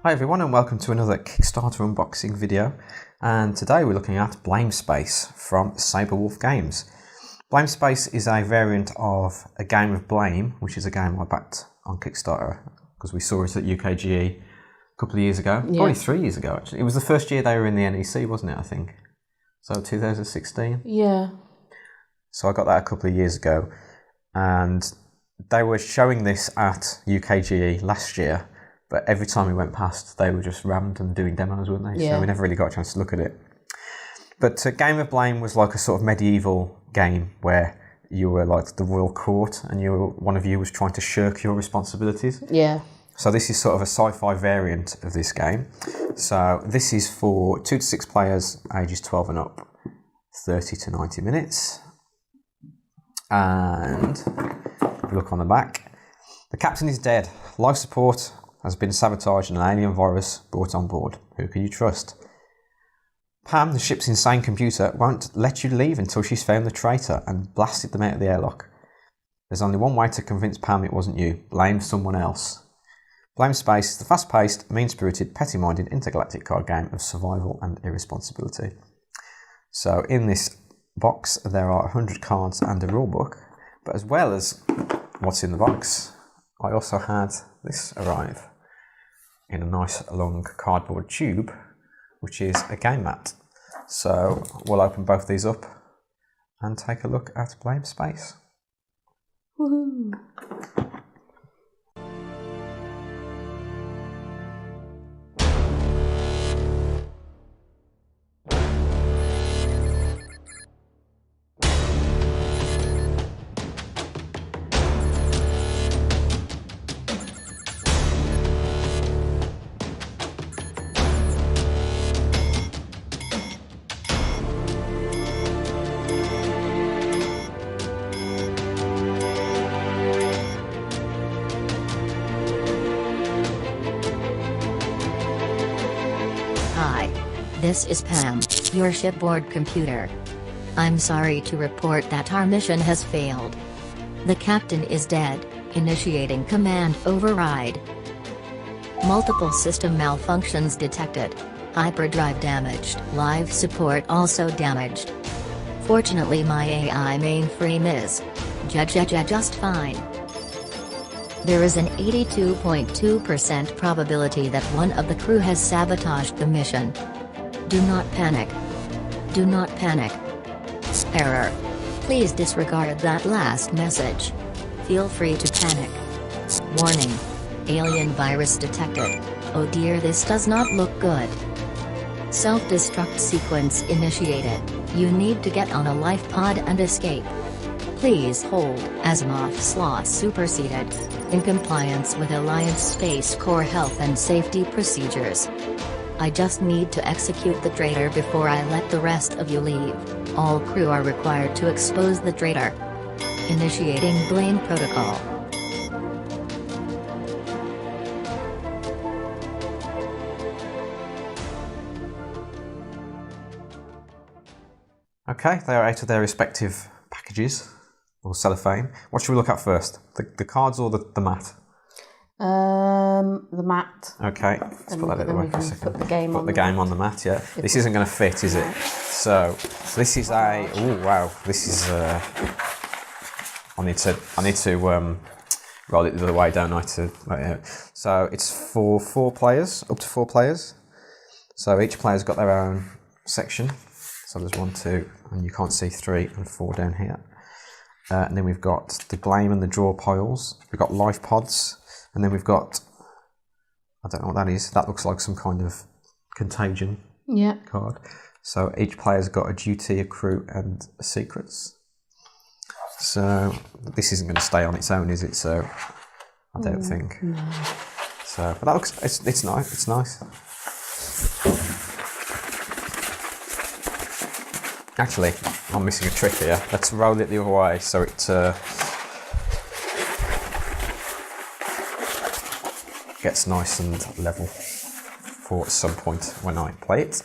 Hi everyone and welcome to another Kickstarter unboxing video, and today we're looking at Blame Space from Sabrewolf Games. Blame Space is a variant of A Game of Blame, which is a game I backed on Kickstarter because we saw it at UKGE a couple of years ago, probably 3 years ago actually. It was the first year they were in the NEC, wasn't it, I think? So 2016? Yeah. So I got that a couple of years ago, and they were showing this at UKGE last year. But every time we went past, they were just rammed and doing demos, weren't they? Yeah. So we never really got a chance to look at it. But Game of Blame was like a sort of medieval game where you were like the royal court and one of you was trying to shirk your responsibilities. Yeah. So this is sort of a sci-fi variant of this game. So this is for 2 to 6 players, ages 12 and up, 30 to 90 minutes. And if you look on the back, the captain is dead. Life support has been sabotaged and an alien virus brought on board. Who can you trust? Pam, the ship's insane computer, won't let you leave until she's found the traitor and blasted them out of the airlock. There's only one way to convince Pam it wasn't you. Blame someone else. Blame Space is the fast-paced, mean-spirited, petty-minded intergalactic card game of survival and irresponsibility. So in this box there are 100 cards and a rulebook, but as well as what's in the box, I also had this arrive in a nice long cardboard tube, which is a game mat. So we'll open both these up and take a look at Blame Space. Woohoo! Hi. This is Pam, your shipboard computer. I'm sorry to report that our mission has failed. The captain is dead, initiating command override. Multiple system malfunctions detected. Hyperdrive damaged. Live support also damaged. Fortunately my AI mainframe is just fine. There is an 82.2% probability that one of the crew has sabotaged the mission. Do not panic. Do not panic. Error. Please disregard that last message. Feel free to panic. Warning. Alien virus detected. Oh dear, this does not look good. Self-destruct sequence initiated. You need to get on a life pod and escape. Please hold. Asimov slot superseded. In compliance with Alliance Space Corps health and safety procedures. I just need to execute the traitor before I let the rest of you leave. All crew are required to expose the traitor. Initiating blame protocol. Okay, they are out of their respective packages, or cellophane. What should we look at first? The cards or the mat? The mat. Okay, let's put that out of the way for a second. Put the game on the mat, yeah. This isn't going to fit, is it? So this is a, oh wow, this is, I need to roll it the other way, don't I, So it's for 4 players, up to 4 players. So each player's got their own section. So there's 1, 2, and you can't see 3 and 4 down here. And then we've got the blame and the draw piles. We've got life pods. And then we've got, I don't know what that is. That looks like some kind of contagion card. So each player's got a duty, a crew, and secrets. So this isn't going to stay on its own, is it? So I don't think. No. So, but that looks, it's nice. It's nice. Actually, I'm missing a trick here. Let's roll it the other way so it gets nice and level for some point when I play it.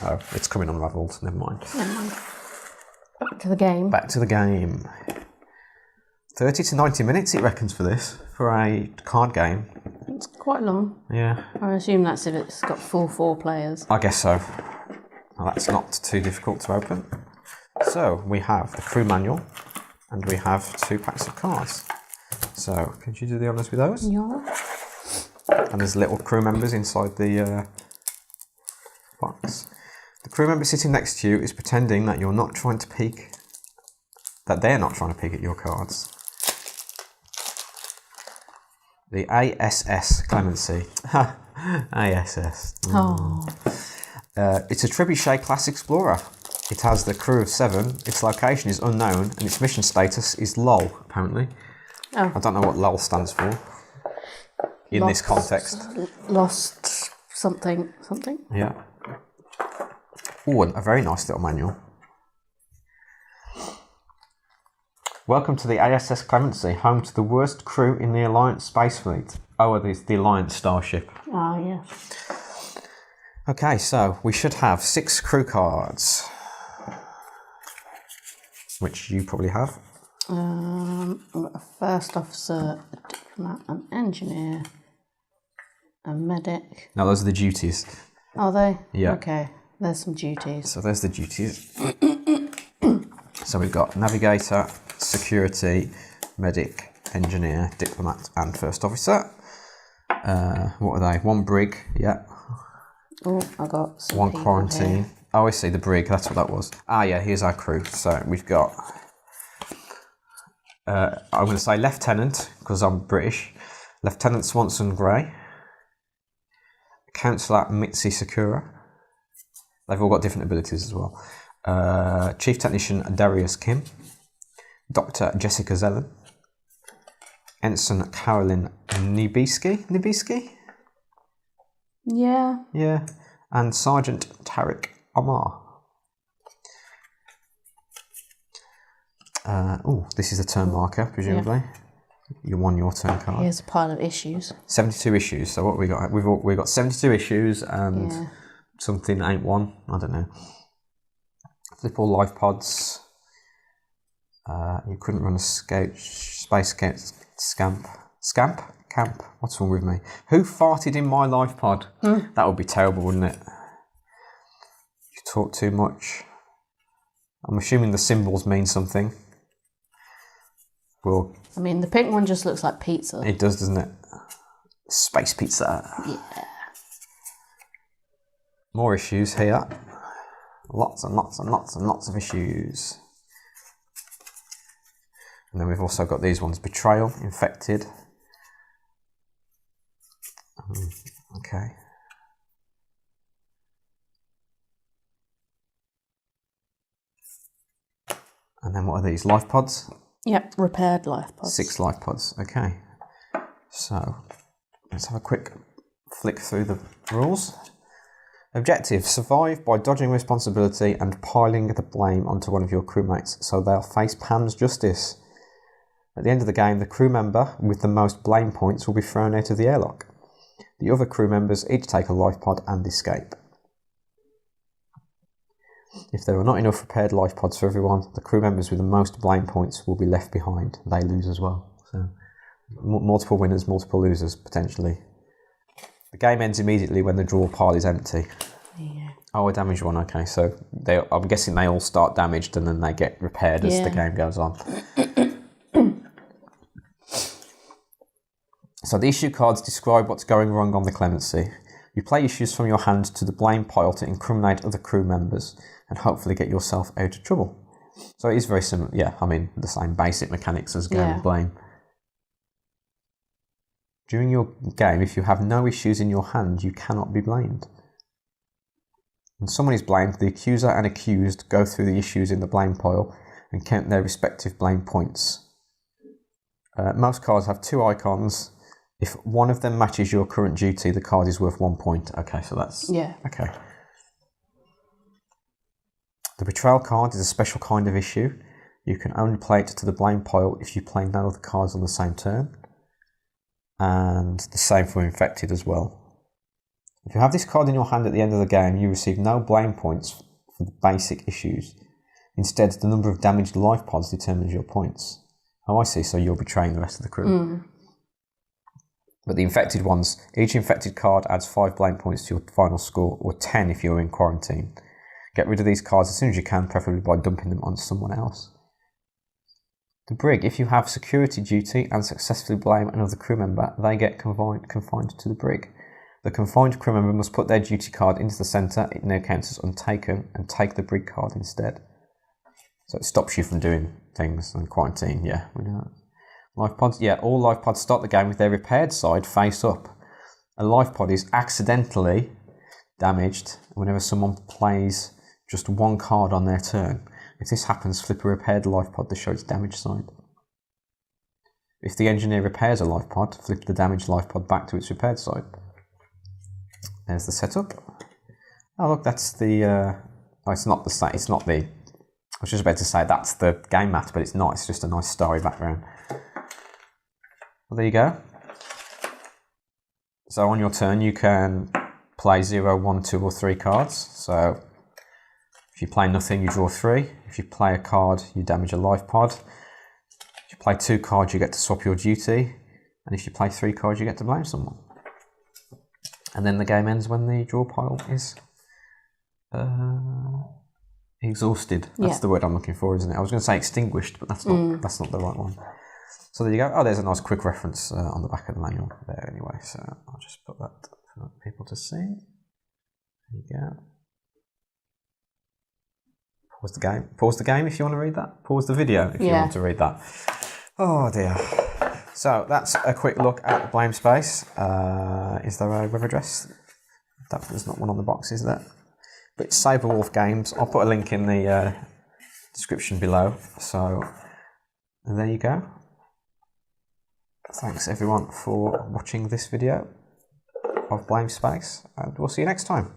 Oh, it's coming unravelled, never mind. Back to the game. Back to the game. 30 to 90 minutes it reckons for this, for a card game. It's quite long. Yeah. I assume that's if it's got full 4 players. I guess so. Well, that's not too difficult to open. So we have the crew manual and we have 2 packs of cards. So could you do the honours with those? Yeah. And there's little crew members inside the box. The crew member sitting next to you is pretending that you're not trying to peek, that they're not trying to peek at your cards. The ASS Clemency. ASS. Oh. It's a trebuchet class explorer. It has the crew of 7, its location is unknown, and its mission status is LOL, apparently. Oh. I don't know what LOL stands for in this context. Lost something. Yeah. Oh, and a very nice little manual. Welcome to the ASS Clemency, home to the worst crew in the Alliance space fleet. Oh, it's the Alliance Starship. Oh, yeah. Okay, so we should have 6 crew cards, which you probably have. I've got a first officer, a diplomat, an engineer, a medic. Now, those are the duties. Are they? Yeah. Okay, there's some duties. So there's the duties. So we've got navigator, security, medic, engineer, diplomat, and first officer. What are they? 1 brig, yeah. Oh, I got some 1 people quarantine. here. Oh, I see, the brig, that's what that was. Ah, yeah, here's our crew. So we've got, I'm going to say Lieutenant, because I'm British. Lieutenant Swanson Gray. Councillor Mitzi Sakura. They've all got different abilities as well. Chief Technician Darius Kim. Dr. Jessica Zellen. Ensign Carolyn Nibiski? Yeah. Yeah. And Sergeant Tarek Omar. This is a turn marker, presumably. You won your turn card. Here's a pile of issues. 72 issues. So what we got? We've got 72 issues and something ain't one. I don't know. Flip all life pods. You couldn't run a space scamp. Camp? What's wrong with me? Who farted in my life pod? That would be terrible, wouldn't it? You talk too much. I'm assuming the symbols mean something. Well, I mean, the pink one just looks like pizza. it does, doesn't it? Space pizza. Yeah. More issues here. Lots and lots and lots and lots of issues. And then we've also got these ones. Betrayal, Infected. Okay. And then what are these? Life pods? Yep, repaired life pods. 6 life pods. Okay. So, let's have a quick flick through the rules. Objective: survive by dodging responsibility and piling the blame onto one of your crewmates so they'll face Pam's justice. At the end of the game, the crew member with the most blame points will be thrown out of the airlock. The other crew members each take a life pod and escape. If there are not enough repaired life pods for everyone, the crew members with the most blame points will be left behind. They lose as well. So, multiple winners, multiple losers, potentially. The game ends immediately when the draw pile is empty. Yeah. Oh, a damaged one, okay. So, I'm guessing they all start damaged and then they get repaired as the game goes on. So the issue cards describe what's going wrong on the Clemency. You play issues from your hand to the blame pile to incriminate other crew members and hopefully get yourself out of trouble. So it is very similar, the same basic mechanics as Game of Blame. During your game, if you have no issues in your hand, you cannot be blamed. When someone is blamed, the accuser and accused go through the issues in the blame pile and count their respective blame points. Most cards have 2 icons. If one of them matches your current duty, the card is worth 1 point. Okay, so that's... Yeah. Okay. The Betrayal Card is a special kind of issue. You can only play it to the blame pile if you play no other cards on the same turn. And the same for Infected as well. If you have this card in your hand at the end of the game, you receive no blame points for the basic issues. Instead, the number of damaged life pods determines your points. Oh, I see, so you're betraying the rest of the crew. But the infected ones, each infected card adds 5 blame points to your final score, or 10 if you're in quarantine. Get rid of these cards as soon as you can, preferably by dumping them on someone else. The Brig, if you have security duty and successfully blame another crew member, they get confined to the Brig. The confined crew member must put their duty card into the centre, it now counts as untaken, and take the Brig card instead. So it stops you from doing things in quarantine, yeah, we know that. Life pods, yeah, all life pods start the game with their repaired side face up. A life pod is accidentally damaged whenever someone plays just one card on their turn. If this happens, flip a repaired life pod to show its damaged side. If the engineer repairs a life pod, flip the damaged life pod back to its repaired side. There's the setup. Oh look, that's the, oh, it's not the, I was just about to say that's the game mat, but it's not, it's just a nice starry background. Well, there you go. So on your turn you can play 0, 1, 2 or 3 cards. So if you play nothing you draw 3. If you play a card you damage a life pod. If you play 2 cards you get to swap your duty. And if you play 3 cards you get to blame someone. And then the game ends when the draw pile is exhausted. That's the word I'm looking for, isn't it? I was going to say extinguished, but that's not the right one. So there you go. Oh, there's a nice quick reference on the back of the manual there anyway. So I'll just put that for people to see. There you go. Pause the game. Pause the game if you want to read that. Pause the video if you want to read that. Oh dear. So that's a quick look at the blame space. Is there a web address? There's not one on the box, is there? But it's Saberwolf Games. I'll put a link in the description below. So there you go. Thanks everyone for watching this video of Blame Space, and we'll see you next time.